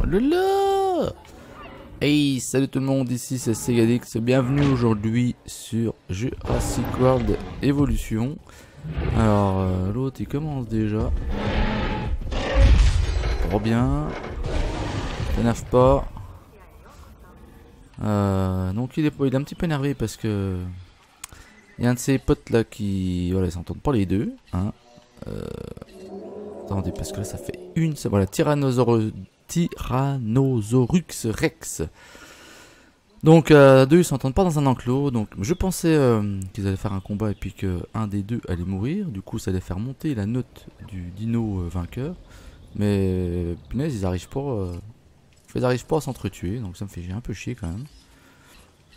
Lala. Hey, salut tout le monde, ici c'est Segadix, bienvenue aujourd'hui sur Jurassic World Evolution. Alors, l'autre il commence déjà. Trop bien. T'énerve pas. Donc il est un petit peu énervé parce que il y a un de ses potes là qui... Voilà, ils s'entendent pas les deux. Hein. Attendez, parce que là ça fait une... Voilà, Tyrannosaurus Rex. Donc deux ils s'entendent pas dans un enclos. Donc je pensais qu'ils allaient faire un combat et puis que un des deux allait mourir. Du coup ça allait faire monter la note du dino vainqueur. Mais punaise ils arrivent pas... ils arrivent pas à s'entretuer. Donc ça me fait un peu chier quand même.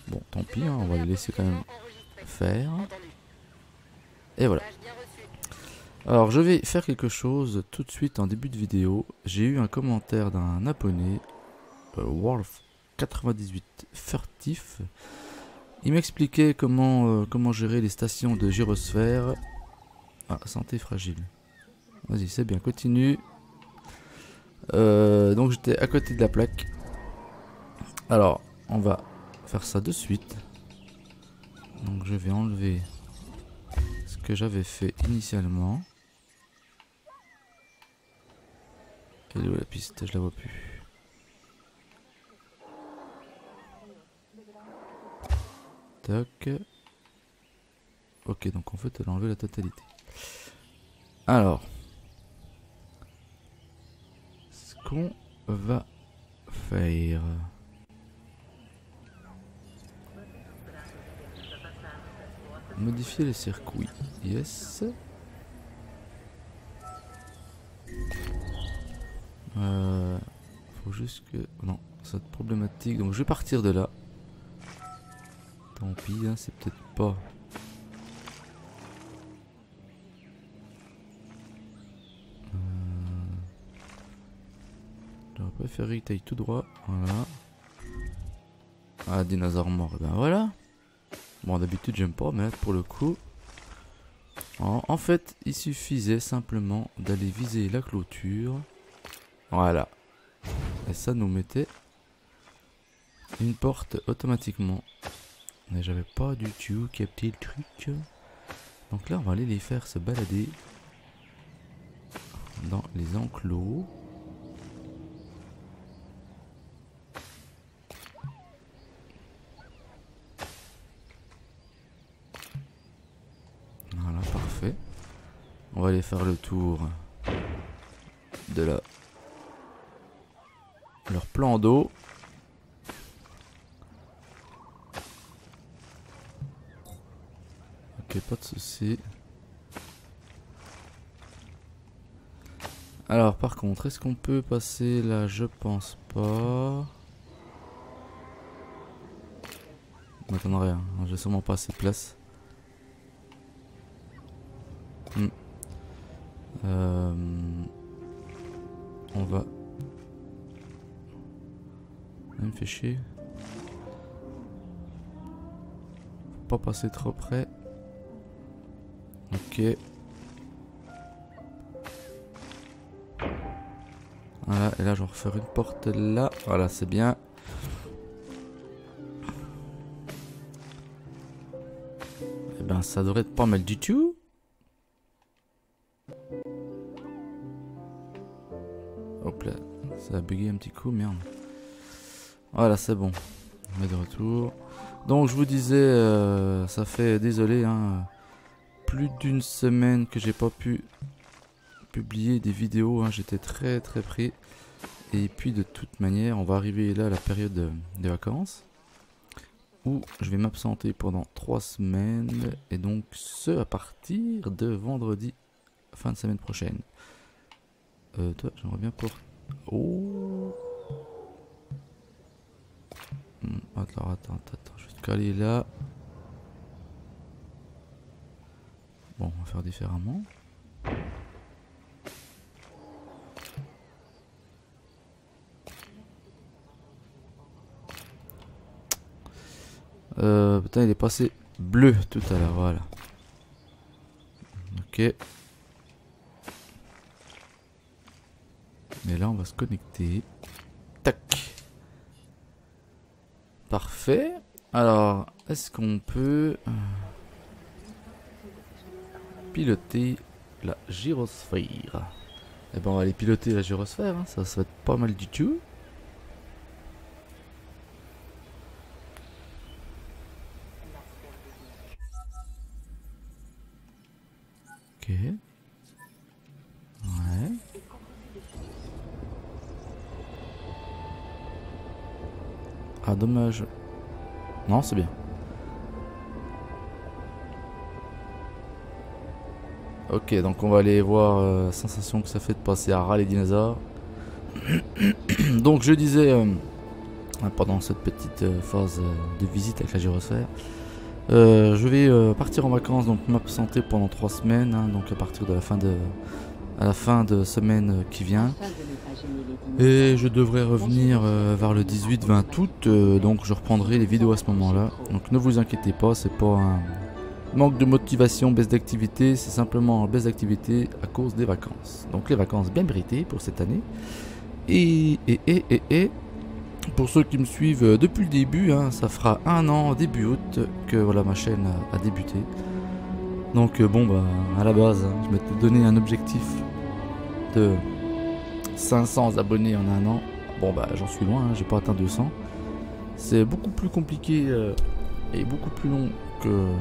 Bon tant pis, hein, on va les laisser quand même faire. Et voilà. Alors je vais faire quelque chose tout de suite en début de vidéo. J'ai eu un commentaire d'un abonné, Wolf98 Furtif. Il m'expliquait comment gérer les stations de gyrosphère. Ah, santé fragile. Vas-y, c'est bien, continue. Donc j'étais à côté de la plaque. Alors, on va faire ça de suite. Donc je vais enlever ce que j'avais fait initialement. Elle est où la piste? Je la vois plus. Tac. Ok, donc en fait elle a enlevé la totalité. Alors, ce qu'on va faire... Modifier les circuits. Yes. Faut juste que... Non, c'est problématique. Donc je vais partir de là. Tant pis, hein, c'est peut-être pas... J'aurais préféré qu'il aille tout droit. Voilà. Ah, dinosaure mort. Et ben voilà. Bon, d'habitude j'aime pas, mais là, pour le coup... En fait, il suffisait simplement d'aller viser la clôture. Voilà. Et ça nous mettait une porte automatiquement. Mais j'avais pas du tout capté le truc. Donc là, on va aller les faire se balader dans les enclos. Voilà, parfait. On va aller faire le tour de leur plan d'eau. Ok, pas de soucis. Alors par contre, est-ce qu'on peut passer là? Je pense pas. Je m'attendrai, hein. J'ai sûrement pas assez de place. On va... Ça me fait chier. Faut pas passer trop près. Ok. Voilà, et là je vais refaire une porte là. Voilà, c'est bien. Et ben ça devrait être pas mal du tout. Hop là, ça a bugué un petit coup, merde. Voilà, c'est bon. On est de retour. Donc je vous disais, ça fait, désolé, hein, plus d'une semaine que j'ai pas pu publier des vidéos, hein, j'étais très pris. Et puis de toute manière, on va arriver là à la période des vacances, où je vais m'absenter pendant 3 semaines, et donc ce à partir de vendredi, fin de semaine prochaine. Toi, j'aimerais bien pour... Oh. Attends, je vais te caler là. Bon, on va faire différemment. Putain, il est passé bleu tout à l'heure, voilà. Ok. Et là, on va se connecter. tac. Parfait. Alors, est-ce qu'on peut piloter la gyrosphère? Eh ben, on va aller piloter la gyrosphère, hein. Ça va être pas mal du tout. Ok. Ouais. Ah, dommage. Non, c'est bien. Ok, donc on va aller voir la sensation que ça fait de passer à ras les dinosaures. Donc je disais, pendant cette petite phase de visite avec la gyrosphère, je vais partir en vacances, donc m'absenter pendant 3 semaines, hein, donc à partir de la fin de semaine qui vient. Et je devrais revenir vers le 18-20 août, donc je reprendrai les vidéos à ce moment-là. Donc ne vous inquiétez pas, c'est pas un manque de motivation, baisse d'activité, c'est simplement baisse d'activité à cause des vacances. Donc les vacances bien méritées pour cette année. Et pour ceux qui me suivent depuis le début, hein, ça fera 1 an début août que voilà, ma chaîne a débuté. Donc bon bah à la base, hein, je m'étais donné un objectif de 500 abonnés en 1 an. Bon bah j'en suis loin, hein, j'ai pas atteint 200. C'est beaucoup plus compliqué et beaucoup plus long que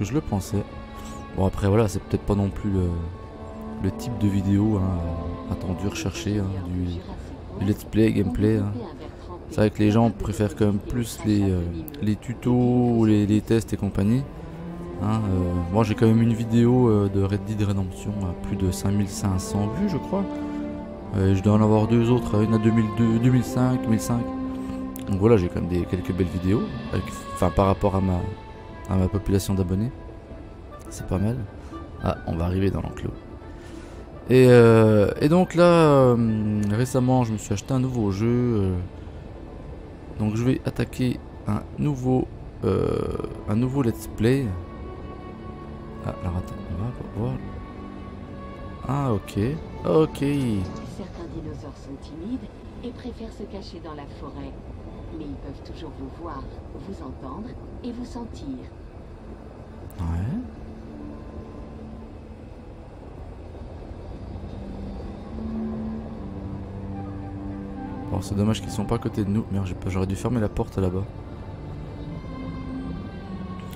je le pensais. Bon après voilà, c'est peut-être pas non plus le type de vidéo hein, attendu, recherché, hein, du let's play, gameplay. Hein. C'est vrai que les gens préfèrent quand même plus les tutos, les tests et compagnie. Hein, moi j'ai quand même une vidéo de Red Dead Redemption à plus de 5500 vues je crois. Je dois en avoir 2 autres, une à 2002, 2005, 2005. Donc voilà, j'ai quand même quelques belles vidéos, enfin par rapport à ma population d'abonnés. C'est pas mal. Ah, on va arriver dans l'enclos. Et donc là, récemment, je me suis acheté un nouveau jeu. Donc je vais attaquer un nouveau let's play. Ah, alors attends, on va voir. Ah, ok. Ok. Certains dinosaures sont timides et préfèrent se cacher dans la forêt. Mais ils peuvent toujours vous voir, vous entendre et vous sentir. Ouais. Bon, c'est dommage qu'ils sont pas à côté de nous. Merde, j'aurais dû fermer la porte là-bas.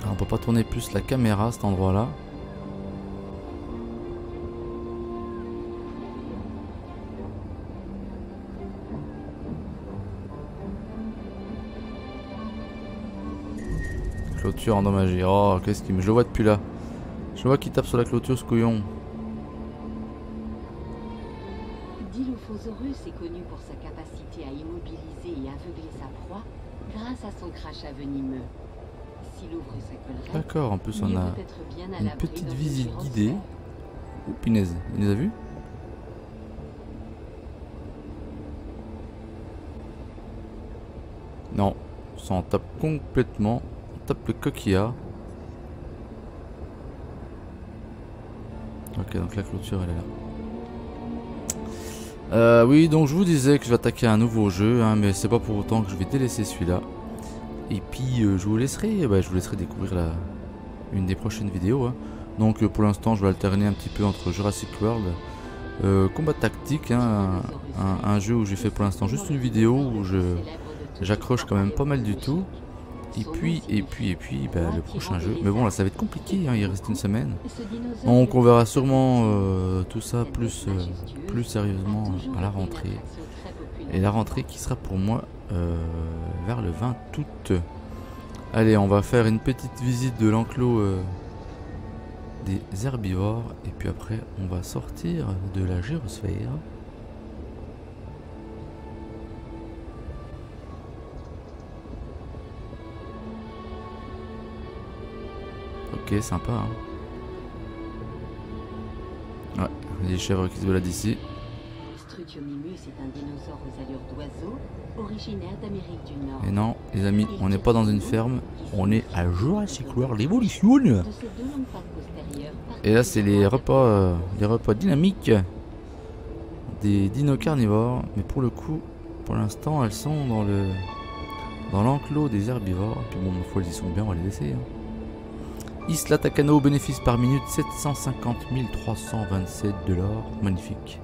Alors, on peut pas tourner plus la caméra à cet endroit-là. Clôture endommagée. Oh, qu'est-ce qu'il me... Je le vois depuis là. Je vois qu'il tape sur la clôture, ce couillon. Dilophosaurus est connu pour sa capacité à immobiliser et aveugler sa proie grâce à son crachat venimeux. S'il ouvre sa collerette, d'accord, en plus on a une petite visite guidée. Oh, punaise, il les a vus? Non, ça en tape complètement. On tape le coquillard. Ok, donc la clôture elle est là. Oui, donc je vous disais que je vais attaquer un nouveau jeu, hein, mais c'est pas pour autant que je vais délaisser celui-là. Et puis je vous laisserai découvrir une des prochaines vidéos. Hein. Donc pour l'instant je vais alterner un petit peu entre Jurassic World, combat tactique, hein, un jeu où j'ai fait pour l'instant juste une vidéo où j'accroche quand même pas mal du tout. Et puis le prochain jeu. Mais bon là ça va être compliqué, hein, il reste une semaine. Donc on verra sûrement tout ça plus sérieusement à la rentrée. Et la rentrée qui sera pour moi vers le 20 août. Allez, on va faire une petite visite de l'enclos des herbivores. Et puis après on va sortir de la gyrosphère. Ok, sympa. Hein. Ouais, les chèvres qui se baladent ici. Struthiomimus est un dinosaure aux allures d'oiseau, originaire d'Amérique du Nord. Et non, les amis, on n'est pas dans une ferme, on est à Jurassic World Evolution. Et là, c'est les repas dynamiques des dinos carnivores. Mais pour le coup, Pour l'instant, elles sont dans l'enclos des herbivores. Puis bon, ma foi, elles y sont bien, on va les laisser. Hein. Isla Takano, bénéfice par minute 750 327 $. Magnifique.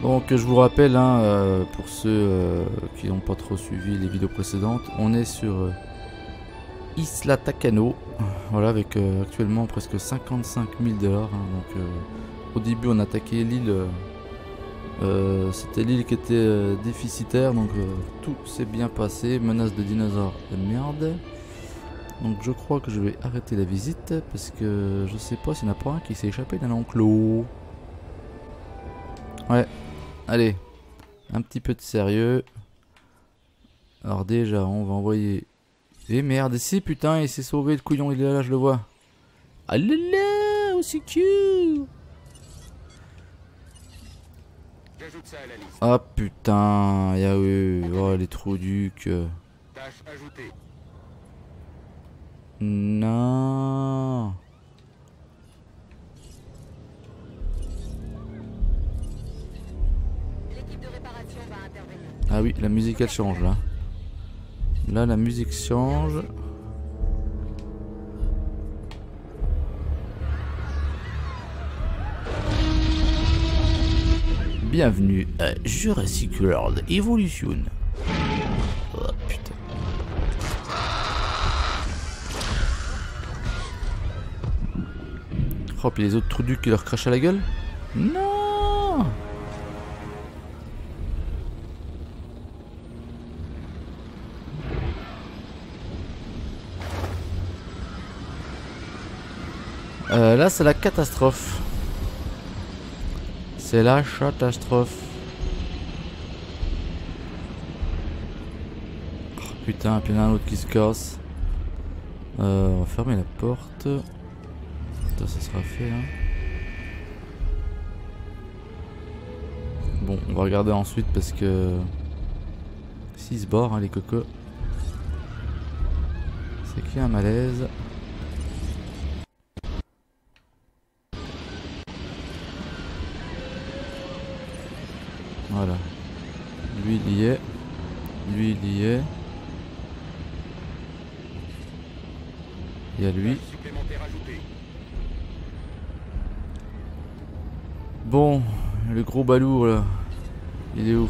Donc je vous rappelle, hein, pour ceux qui n'ont pas trop suivi les vidéos précédentes, on est sur Isla Takano, voilà, avec actuellement presque 55 000 $. Hein, donc au début on attaquait l'île, c'était l'île qui était déficitaire, donc tout s'est bien passé, menace de dinosaures de merde. Donc je crois que je vais arrêter la visite parce que je sais pas s'il n'y en a pas un qui s'est échappé d'un enclos. Ouais. Allez, un petit peu de sérieux. Alors déjà, on va envoyer... Eh merde, si putain, il s'est sauvé le couillon, il est là, je le vois. Ah là là, c'est cute. Ah putain, y'a eu... Oh, les trous ducs. Non. Ah oui, la musique elle change là. Là la musique change. Bienvenue à Jurassic World Evolution. Oh putain. Oh puis les autres trous ducs qui leur crachent à la gueule. Non. Là c'est la catastrophe. C'est la catastrophe. Oh, putain, puis il y en a un autre qui se casse. On va fermer la porte. Ça sera fait hein. Bon, on va regarder ensuite parce que... S'ils se barrent hein, les cocos. C'est qu'il y a un malaise. Voilà. Lui il y est. Lui il y est. Il y a lui. Bon, le gros balourd là. Il est où?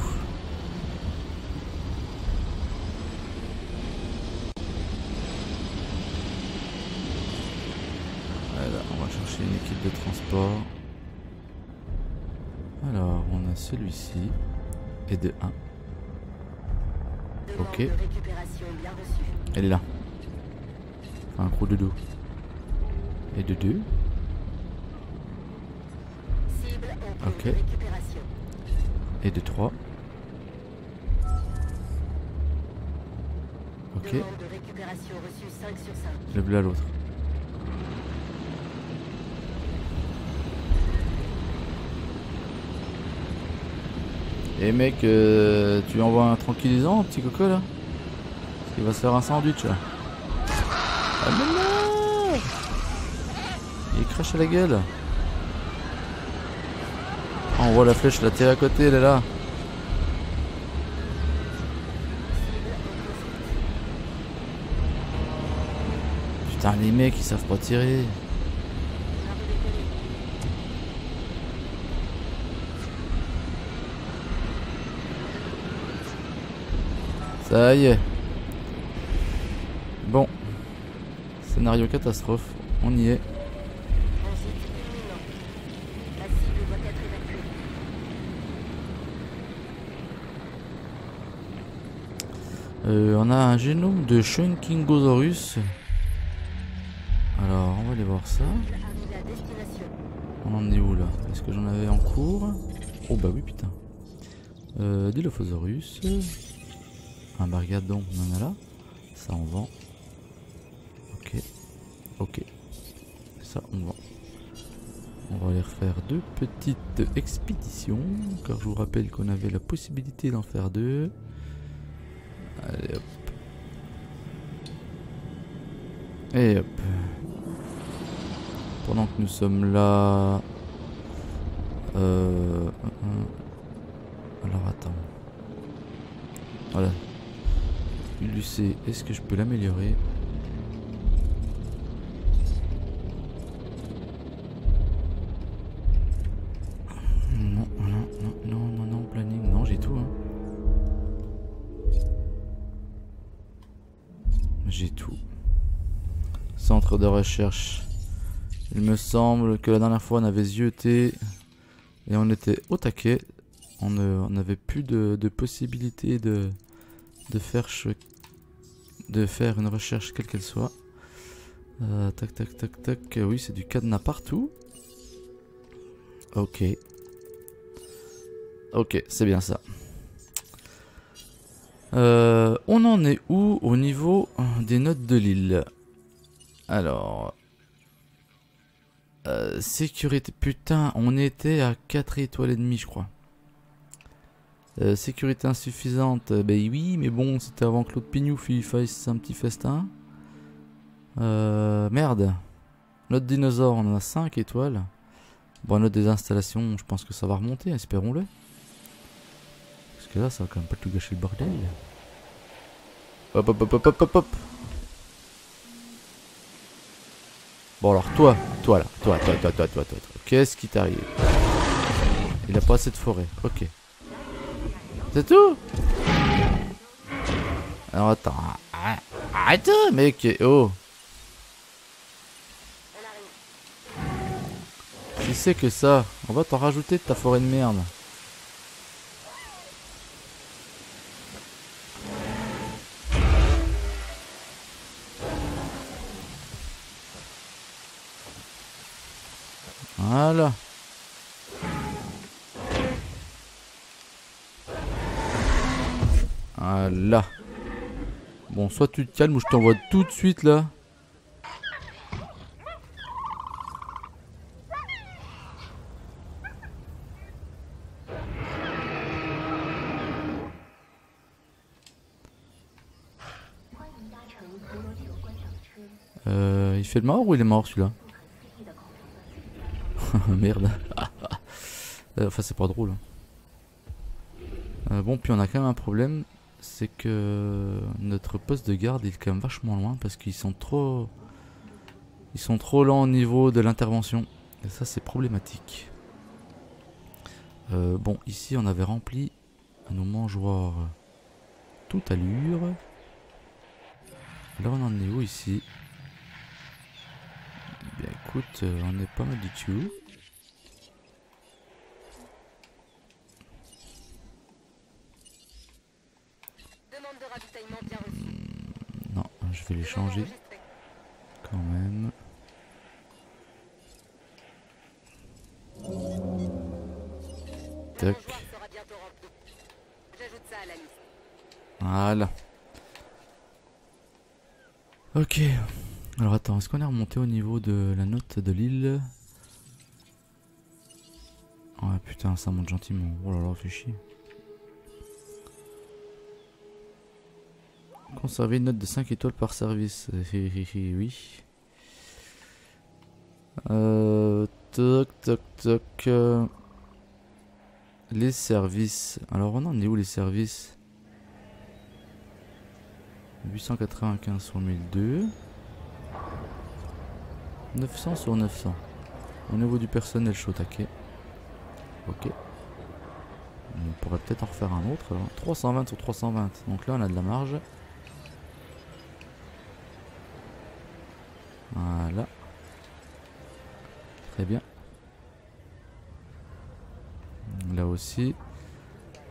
Voilà, on va chercher une équipe de transport. Alors, on a celui-ci. Et de 1. Ok. Elle est là. Enfin, un gros de dos. Et de 2. Ok. Et de 3. Ok. Le bleu à l'autre. Et mec, tu envoies un tranquillisant, petit coco là? Il va se faire un sandwich là. Ah mais non! Il crache à la gueule. Oh, on voit la flèche la tirer à côté, elle est là. Putain, les mecs ils savent pas tirer. Ça y est. Bon. Scénario catastrophe. On y est. On a un génome de Shunkingosaurus. Alors, on va aller voir ça. On en est où là? Est-ce que j'en avais en cours? Oh bah oui putain. Dilophosaurus. Un bargadon, on en a là. Ça on vend. Ok. Ok. Ça on vend. On va aller refaire 2 petites expéditions. Car je vous rappelle qu'on avait la possibilité d'en faire 2. Allez hop. Et hop. Pendant que nous sommes là... Voilà. ULC, est-ce que je peux l'améliorer? Non, non, non, non, non, non, planning. Non, j'ai tout, hein. J'ai tout. Centre de recherche. Il me semble que la dernière fois on avait zioté et on était au taquet. On n'avait plus de possibilité de faire une recherche quelle qu'elle soit. Tac tac tac tac. Oui, c'est du cadenas partout. Ok. Ok, c'est bien ça. On en est où au niveau des notes de l'île? Alors... sécurité... Putain, on était à 4 étoiles et demie, je crois. Sécurité insuffisante, ben oui, mais bon, c'était avant que l'autre pignouf il fasse un petit festin. Merde. Notre dinosaure, on en a 5 étoiles. Bon, notre des installations, je pense que ça va remonter, espérons-le. Parce que là, ça va quand même pas tout gâcher le bordel. Hop, hop, hop, hop, hop, hop, hop. Bon, alors, toi, toi. Qu'est-ce qui t'arrive? Il a pas assez de forêt, ok. C'est tout? Alors, attends. Arrête, mec. Oh. Si c'est que ça, on va t'en rajouter de ta forêt de merde. Voilà. Voilà. Bon, soit tu te calmes ou je t'envoie tout de suite là. Il fait le mort ou il est mort celui-là? Merde. Enfin, c'est pas drôle. Bon, puis on a quand même un problème. C'est que notre poste de garde il est quand même vachement loin parce qu'ils sont trop... Ils sont trop lents au niveau de l'intervention. Et ça, c'est problématique. Bon, ici, on avait rempli à nos mangeoires toute allure. Là, on en est où ici? Bien, écoute, on est pas mal du tout. Demande de ravitaillement bien reçue. Non, je vais les changer quand même. Tac. J'ajoute ça à la liste. Voilà. Ok. Alors attends, est-ce qu'on est remonté au niveau de la note de l'île? Ouais putain, ça monte gentiment. Oh là là, fait chier. Conserver une note de 5 étoiles par service. Oui. Toc toc toc. Les services. Alors on en est où les services? 895 sur 1002. 900 sur 900. Au niveau du personnel, je suis au taquet. Ok. On pourrait peut-être en refaire un autre. Alors. 320 sur 320. Donc là, on a de la marge. Voilà. Très bien. Là aussi.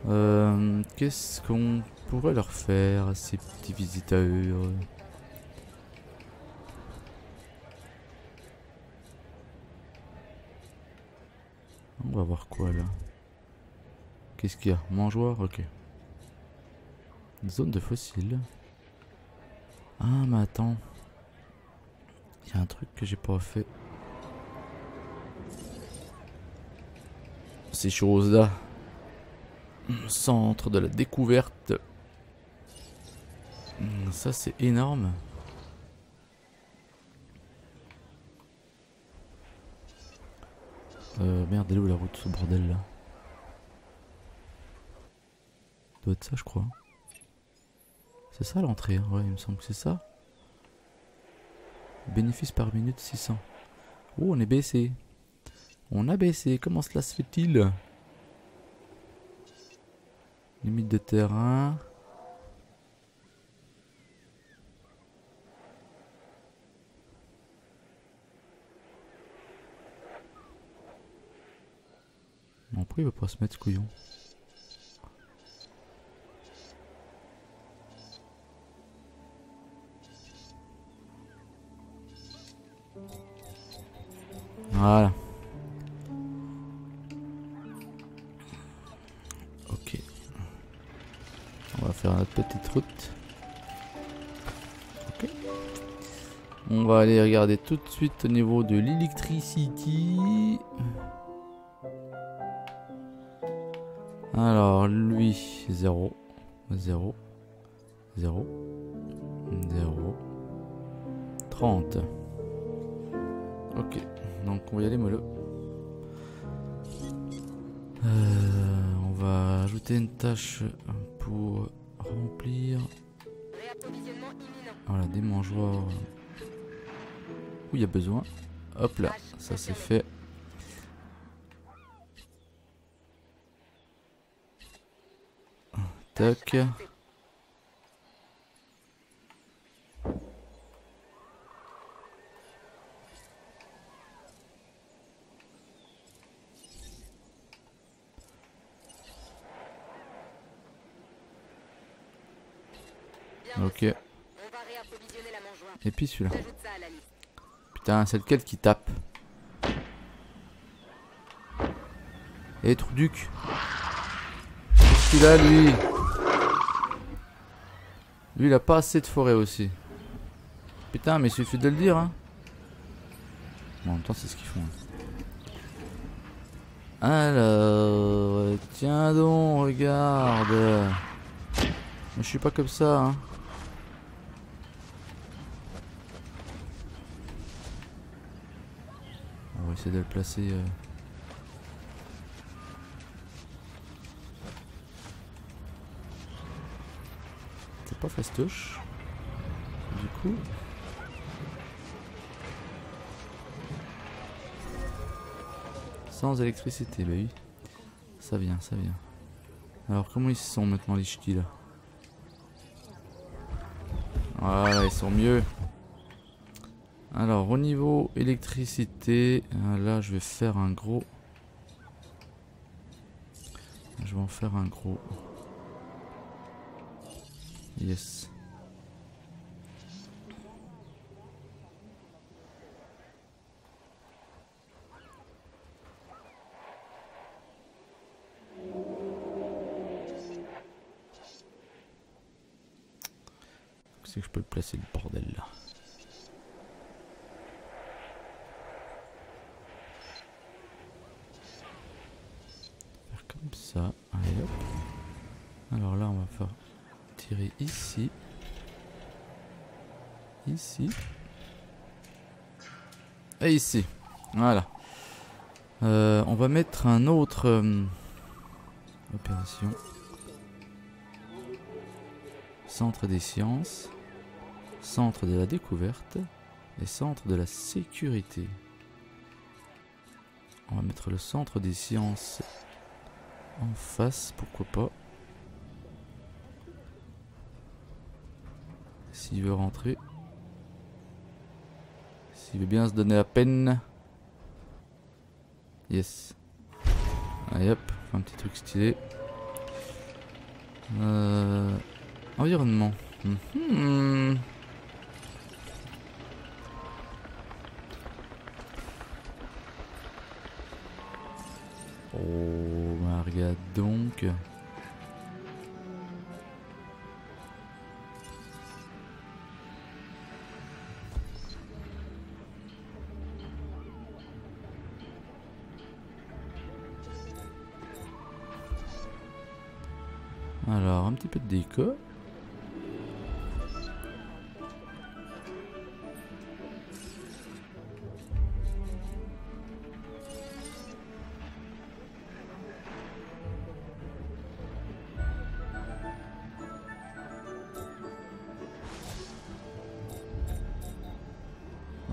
Qu'est-ce qu'on pourrait leur faire à ces petits visiteurs? On va voir quoi là. Qu'est-ce qu'il y a? Mangeoire? Ok. Zone de fossiles. Ah mais attends. Il y a un truc que j'ai pas fait. Ces choses là. Centre de la découverte. Ça c'est énorme. Merde, elle est où la route, ce bordel là? Doit être ça je crois. C'est ça l'entrée, hein. Ouais, il me semble que c'est ça. Bénéfice par minute 600. Oh, on est baissé. On a baissé. Comment cela se fait-il? Limite de terrain. Non, pourquoi il va pas se mettre ce couillon? Voilà. Ok. On va faire notre petite route. Ok. On va aller regarder tout de suite au niveau de l'électricité. Alors lui, 0, 0, 0, 0, 30. Ok, donc on va y aller mollo. On va ajouter une tâche pour remplir. Réapprovisionnement imminent. Voilà, des mangeoires où il y a besoin. Hop là, ça c'est fait. Tac. Ok. On va réapprovisionner la mangeoire. Et puis celui-là. J'ajoute ça à la liste. Putain, c'est lequel qui tape? Eh, Trouduc. Qu'est-ce qu'il a, lui? Lui, il a pas assez de forêt aussi. Putain, mais il suffit de le dire, hein. Bon, en même temps, c'est ce qu'ils font. Alors, tiens donc, regarde. Moi, je suis pas comme ça, hein. On va essayer de le placer. C'est pas fastoche. Du coup. Sans électricité, bah oui. Ça vient, ça vient. Alors, comment ils sont maintenant, les ch'tis, là? Voilà, ils sont mieux. Alors, au niveau électricité, là, je vais faire un gros. Je vais en faire un gros. Yes. C'est que je peux le placer, le bordel là. Faire comme ça. Allez hop. Alors là on va faire tirer ici. Ici. Et ici. Voilà. On va mettre un autre opération. Centre des sciences. Centre de la découverte et centre de la sécurité. On va mettre le centre des sciences en face, pourquoi pas. S'il veut rentrer. S'il veut bien se donner la peine. Yes. Allez hop, un petit truc stylé. Environnement. Oh, bah regarde donc. Alors, un petit peu de déco.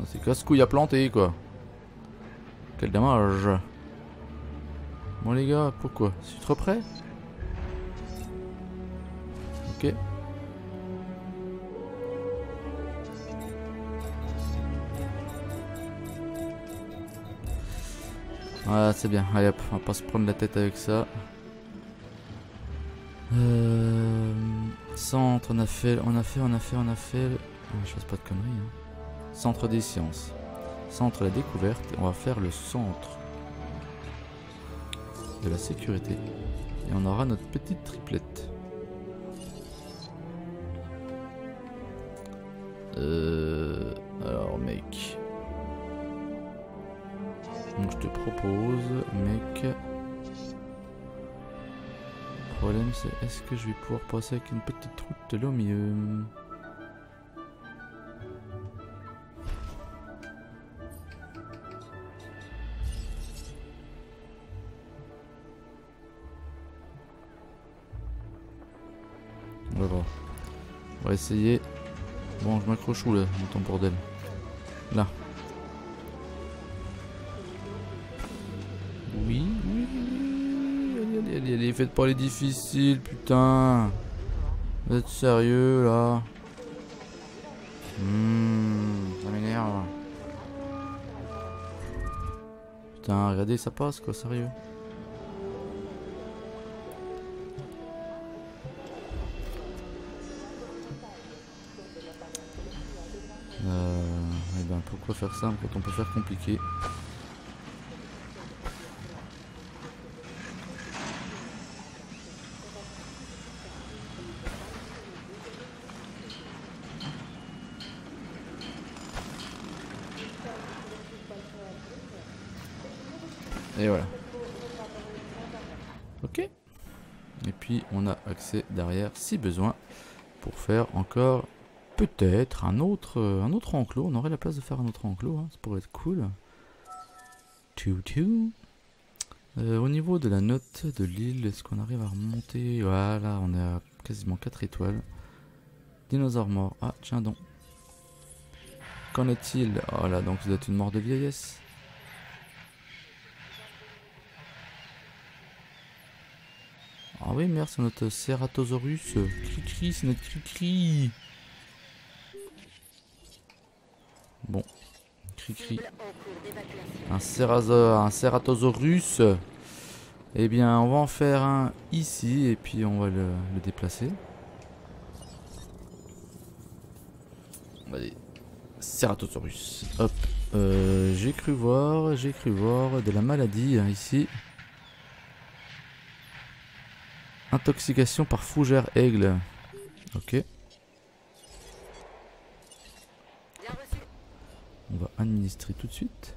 C'est casse-couille à planter quoi. Quel dommage. Bon les gars, pourquoi? Je suis trop près? Ok. Voilà, c'est bien. Allez hop, on va pas se prendre la tête avec ça. Centre, on a fait. Je fasse pas de conneries. Hein. Centre des sciences. Centre de la découverte. On va faire le centre de la sécurité. Et on aura notre petite triplette. Alors mec. Donc je te propose, mec. Le problème c'est est-ce que je vais pouvoir passer avec une petite route là au milieu? On va voir. On va essayer. Bon, je m'accroche où là, dans ton bordel? Là. Oui, oui, oui. Allez, faites pas les difficiles, putain. Vous êtes sérieux là? Ça m'énerve. Putain, regardez, ça passe quoi, sérieux. Eh ben pourquoi faire simple quand on peut faire compliqué? Et voilà. Ok. Et puis on a accès derrière si besoin pour faire encore peut-être un autre enclos. On aurait la place de faire un autre enclos, hein. Ça pourrait être cool. Au niveau de la note de l'île, est-ce qu'on arrive à remonter? Voilà, on est à quasiment 4 étoiles. Dinosaure mort. Ah, tiens donc. Qu'en est-il? Oh là, donc vous êtes une mort de vieillesse. Ah oui, merde, c'est notre Ceratosaurus. Cri-cri, c'est notre cri-cri. Bon. Cri-cri. Un Ceratosaurus. Eh bien, on va en faire un ici et puis on va le déplacer. Allez. Ceratosaurus. Hop. J'ai cru voir de la maladie hein, ici. Intoxication par fougère aigle. Ok. On va administrer tout de suite.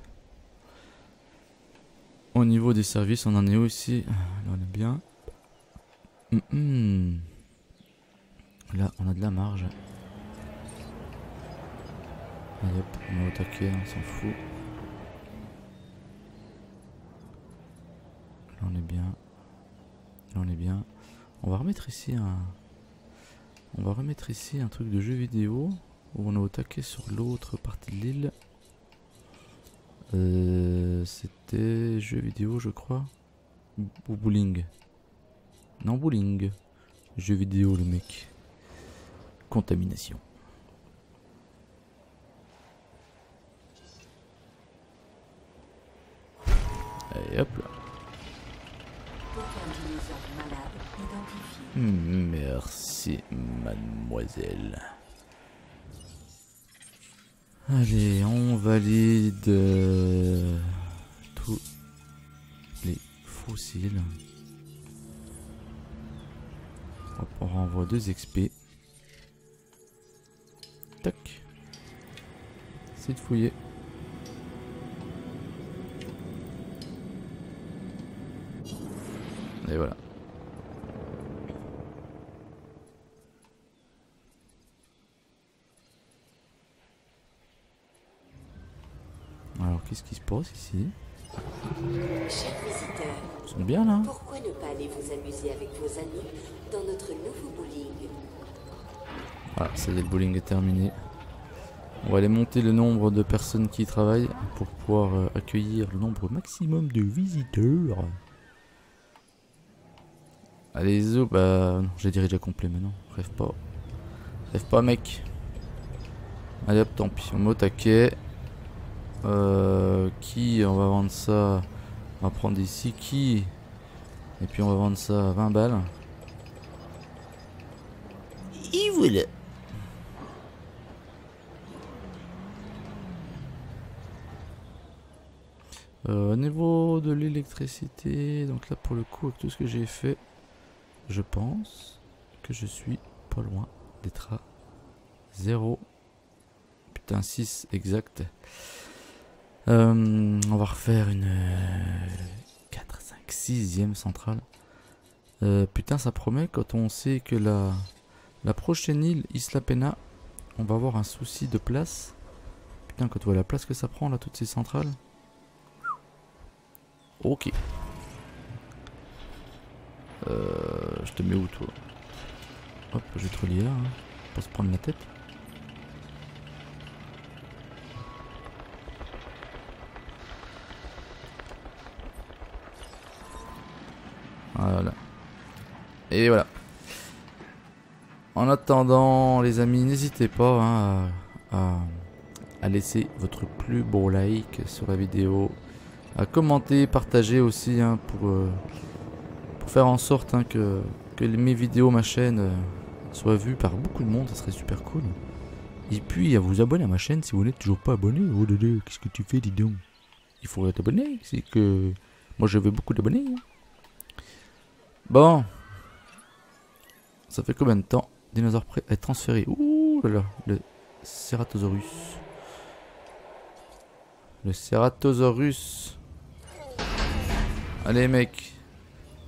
Au niveau des services, on en est où ici? Là, on est bien. Là, on a de la marge. Allez hop, on va attaquer, on s'en fout. Là, on est bien. Là, on est bien. On va remettre ici un truc de jeu vidéo où on a attaqué sur l'autre partie de l'île. C'était jeu vidéo je crois. Ou bowling. Non, bowling. Jeu vidéo le mec. Contamination. Et hop là. Merci, mademoiselle. Allez, on valide tous les fossiles. Hop, on renvoie 2 XP. Tac. C'est de fouiller. Et voilà. Alors qu'est-ce qui se passe ici? Chers visiteurs, ils sont bien là. Pourquoi ne pas aller vous amuser avec vos amis dans notre nouveau bowling? Voilà, ça y est, le bowling est terminé. On va aller monter le nombre de personnes qui y travaillent pour pouvoir accueillir le nombre maximum de visiteurs. Allez, zo, bah non, j'ai dirigé complet maintenant. Rêve pas. Rêve pas, mec. Allez hop, tant pis, on met au taquet. Qui, on va vendre ça. On va prendre ici qui. Et puis on va vendre ça à 20 balles. Et voilà. Au niveau de l'électricité, donc là pour le coup avec tout ce que j'ai fait, je pense que je suis pas loin d'être à 0. Putain 6 exact. On va refaire une 4, 5, 6e centrale. Putain ça promet quand on sait que la prochaine île, Isla Pena, on va avoir un souci de place. Putain quand tu vois la place que ça prend là toutes ces centrales. Ok. Je te mets où toi? Hop, je vais te relier là, hein, pour se prendre la tête. Voilà. Et voilà. En attendant, les amis, n'hésitez pas hein, à laisser votre plus beau like sur la vidéo. À commenter, partager aussi hein, pour faire en sorte hein, que mes vidéos, ma chaîne soient vues par beaucoup de monde, ça serait super cool. Et puis à vous abonner à ma chaîne si vous n'êtes toujours pas abonné. Oh Dédé, qu'est-ce que tu fais, dis donc? Il faudrait t'abonner, c'est que moi je veux beaucoup d'abonnés. Hein. Bon, ça fait combien de temps? Dinosaure prêt à être transféré. Ouh là là, le Ceratosaurus. Le Ceratosaurus. Allez mec,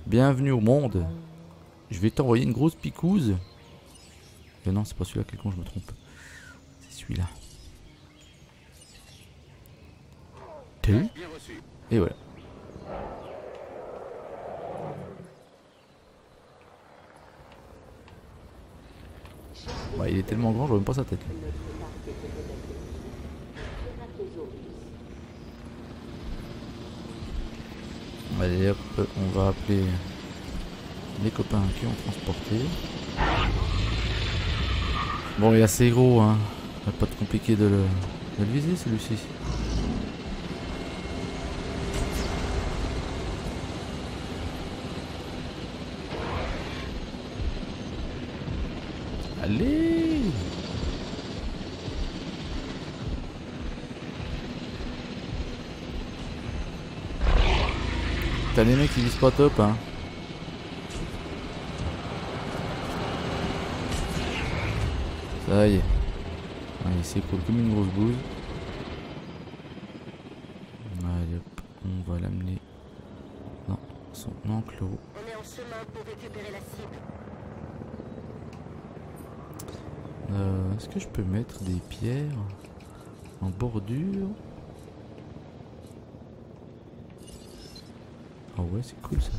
bienvenue au monde. Je vais t'envoyer une grosse picouse. Mais non, c'est pas celui-là, quel con, je me trompe. C'est celui-là. T'as vu? Et voilà. Ouais, il est tellement grand, je vois même pas sa tête. Là. Allez hop, on va appeler les copains qui ont transporté. Bon, il est assez gros, hein. Pas de compliqué de le viser celui-ci. Allez! T'as les mecs qui visent pas top hein. Ça y est. Allez c'est cool comme une grosse bouse. Allez hop, on va l'amener dans son enclos. On est en chemin pour récupérer la cible. Est-ce que je peux mettre des pierres en bordure? Ah ouais c'est cool ça.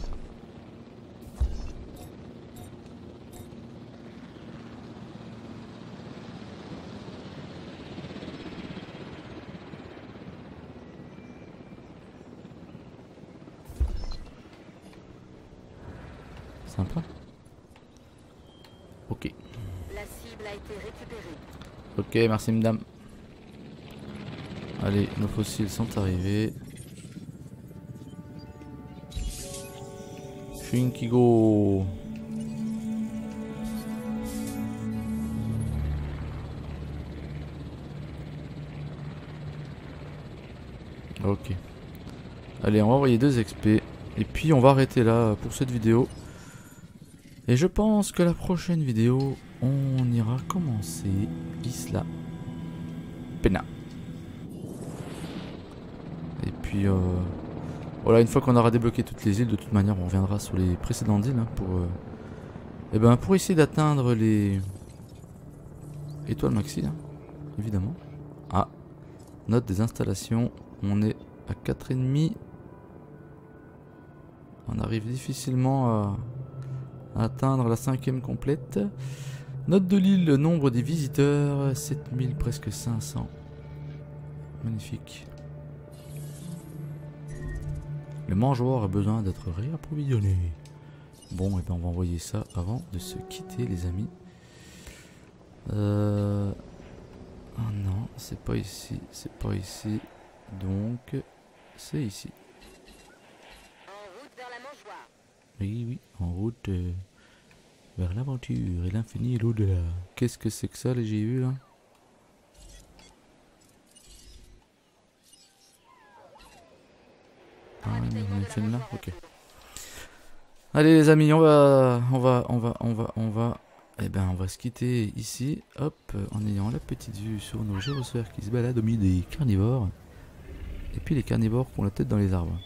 Sympa. Ok. La cible a été récupérée. Ok, merci madame. Allez, nos fossiles sont arrivés. Shinkigo. Ok. Allez, on va envoyer 2 XP. Et puis on va arrêter là pour cette vidéo. Et je pense que la prochaine vidéo, on ira commencer Isla Pena. Et puis voilà, une fois qu'on aura débloqué toutes les îles, de toute manière on reviendra sur les précédentes îles hein, pour essayer d'atteindre les étoiles maxi hein, évidemment. Ah, note des installations, on est à 4,5. On arrive difficilement à atteindre la 5e complète. Note de l'île, le nombre des visiteurs, 7000, presque 500. Magnifique. Le mangeoire a besoin d'être réapprovisionné. Bon, et ben on va envoyer ça avant de se quitter, les amis. Oh non, c'est pas ici, c'est pas ici. Donc, c'est ici. En route vers la mangeoire. Oui, oui, en route vers l'aventure et l'infini et l'au-delà. Qu'est-ce que c'est que ça, les GU là? Ah, on est fait là, ok. Allez les amis, on va, eh ben on va se quitter ici, hop, en ayant la petite vue sur nos gyrosphères qui se baladent au milieu des carnivores. Et puis les carnivores qui ont la tête dans les arbres.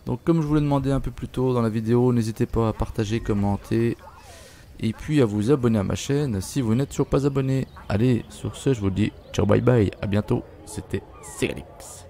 Donc comme je vous l'ai demandé un peu plus tôt dans la vidéo, n'hésitez pas à partager, commenter. Et puis à vous abonner à ma chaîne si vous n'êtes toujours pas abonné. Allez, sur ce je vous dis ciao bye bye, à bientôt. C'était Segalix.